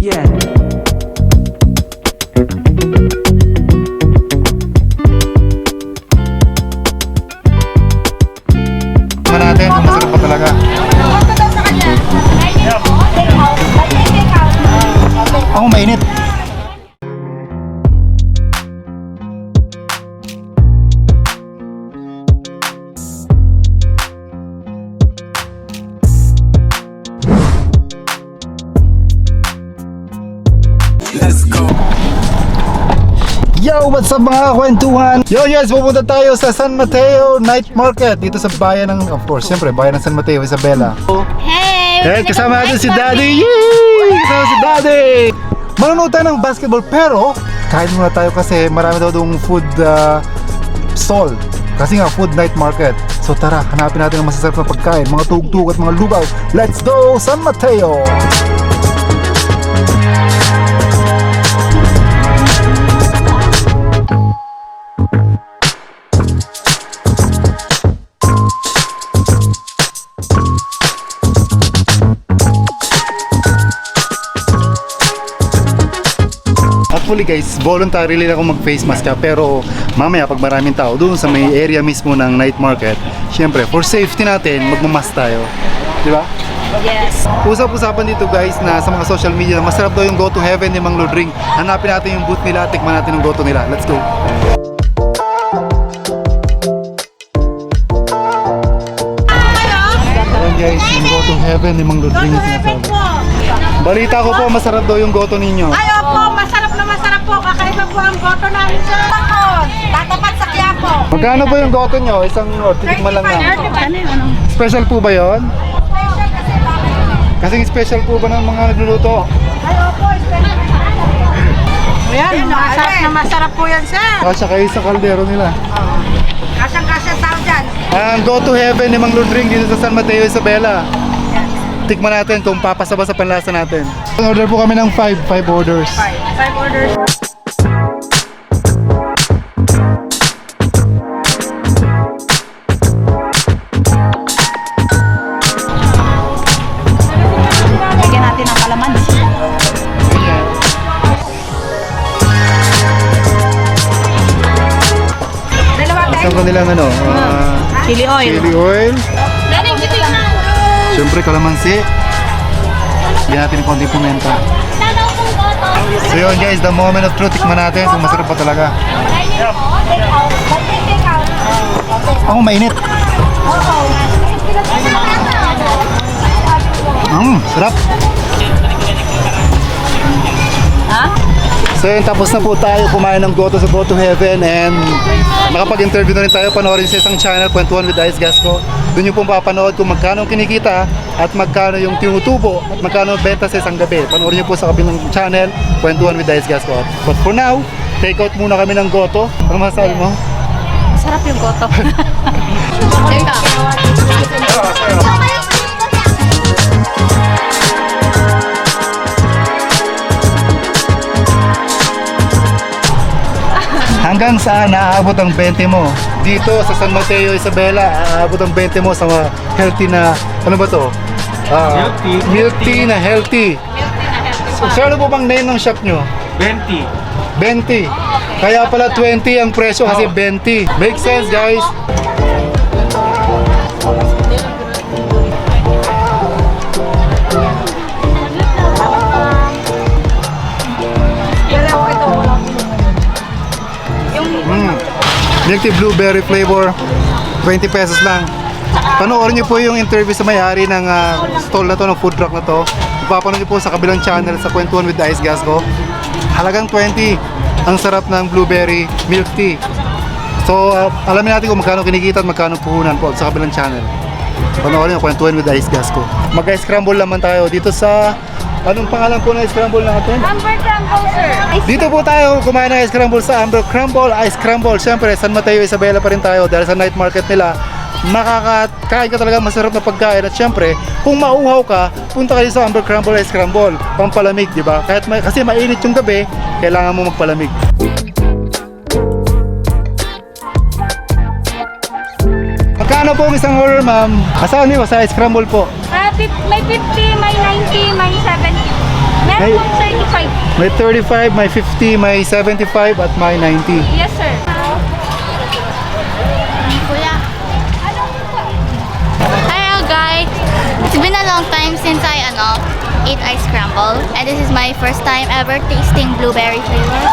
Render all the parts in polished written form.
Yeah. Natin kung masarap pa talaga. Ako mainit. Let's go. Yo, what's up mga kwentuhan? Yo guys, pupunta tayo sa San Mateo Night Market dito sa bayan ng, of course, siyempre bayan ng San Mateo, Isabela. Hey! Kasama natin si Daddy! Yay! Kasama si Daddy! Manonood tayo ng basketball pero kain muna tayo kasi marami daw doong food stall. Kasi nga food night market. So tara, hanapin natin ang masasarap na pagkain, mga tugtog at mga lugaw. Let's go San Mateo! Actually guys, voluntarily ako mag-face mask pero mamaya pag maraming tao doon sa may area mismo ng night market, syempre for safety natin, magmamask tayo. Di ba? Yes. Usap-usapan dito guys na sa mga social media na masarap daw yung Go to Heaven ni Mang Lord Ring. Hanapin natin yung booth nila, tikman natin yung go to nila. Let's go! Ayan guys, yung Go to Heaven ni Mang Lord Ring yung sinasabi. Balita ko po, masarap daw yung goto ninyo. Ay, opo, masarap na masarap po. Kakaiba po ang goto namin, sir. Tatapat sa Quiapo. Magkano ba yung goto nyo? Isang titikman lang na. Special po ba yon? Kasing special po ba ng mga nagluluto? Ay, opo, Ayan, masarap po yan, sir. Kasya kayo sa kaldero nila. Kasyang-kasya tao dyan. Ang Go to Heaven ni Mang Lord Ring dito sa San Mateo, Isabela. Tikman natin kung papasaba sa panlasa natin. Order po kami ng 5 orders. 5 orders. Lagyan natin ng kalamansi. Isang kanilang ano? Chili oil. Chili oil. Siyempre kalamansi. Bigyan natin ng konting pimenta. So yun guys, the moment of truth. Tikman natin kung masarap pa talaga. Ako mainit. Sarap. So yun, tapos na po tayo kumain ng goto sa Go to Heaven and nakapag-interview na rin tayo, panoorin sa isang channel, Kwentuhan with Ice Gasco. Doon yung pong papanood kung magkano ang kinikita at magkano yung tinutubo at magkano ang benta sa isang gabi. Panoorin nyo po sa kabilang channel, Kwentuhan with Ice Gasco. But for now, take out muna kami ng goto. Ano masasabi mo? Sarap yung goto. Teka. Hanggang saan naaabot ang 20 mo? Dito sa San Mateo, Isabela, aabot ang 20 mo sa mga healthy na, ano ba to? Milk tea na healthy. So, ano po bang name ng shop nyo? 20. 20. Kaya pala 20 ang presyo kasi 20. Make sense guys? Milk tea blueberry flavor, 20 pesos lang. Panoorin niyo po yung interview sa may-ari ng stall na to, ng food truck na to. Ipapanood niyo po sa kabilang channel sa Kwentuhan with Ice Gasco. Halagang 20 ang sarap ng blueberry milk tea. So alamin natin kung magkano kinikita at magkano puhunan po sa kabilang channel. Panoorin niyo Kwentuhan with Ice Gasco. Mag-ice scramble naman tayo dito sa, anong pangalan po na ice scramble natin? Amber crumble, sir. Dito po tayo kumain ng ice scramble sa Amber Crumble Ice Scramble. Siyempre, San Mateo, Isabela pa rin tayo dahil sa night market nila. Makakakain ka talaga masarap na pagkain. At siyempre, kung mauhaw ka, punta kayo sa Amber Crumble Ice Scramble. Pampalamig, di ba? Kasi mainit yung gabi, kailangan mo magpalamig. Magkano po ang isang order, ma'am? Asahan niyo sa ice scramble po? May 50, may 90, may 70. Meron pong 35. May 35, may 50, may 75 at may 90. Yes, sir. Kuya. Hello guys. It's been a long time since I ate ice scramble, and this is my first time ever tasting blueberry flavor.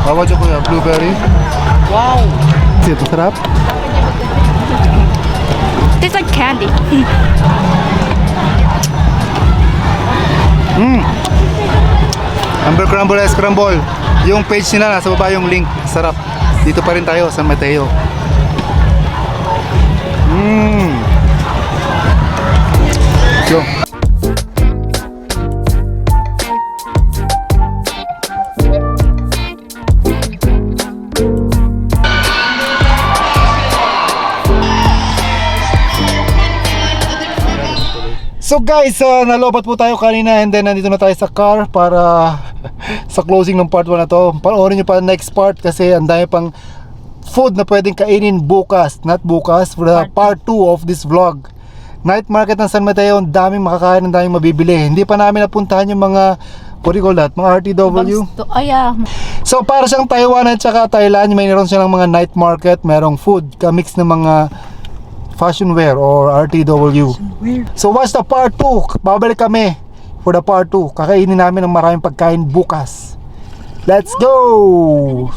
Bawa dyan kuya, blueberry. Wow! Ito, sarap. Tastes like candy. Amber Crumble Ice Scramble. Yung page nila, nasa baba yung link. Sarap. Dito pa rin tayo, San Mateo. So, So guys, nalobat po tayo kanina and then nandito na tayo sa car para sa closing ng part 1 na to. Panoorin nyo pa next part kasi ang dami pang food na pwedeng kainin bukas. Not bukas, for the part 2 of this vlog. Night market ng San Mateo, ang daming makakain, ang daming mabibili. Hindi pa namin napuntahan yung mga, what do you call that? Mga RTW. So para siyang Taiwan at saka Thailand, mayroon silang mga night market, merong food, kamix ng mga fashion wear or RTW. So watch the part 2. Babalik kami for the part 2. Kakainin namin ng maraming pagkain bukas. Let's go!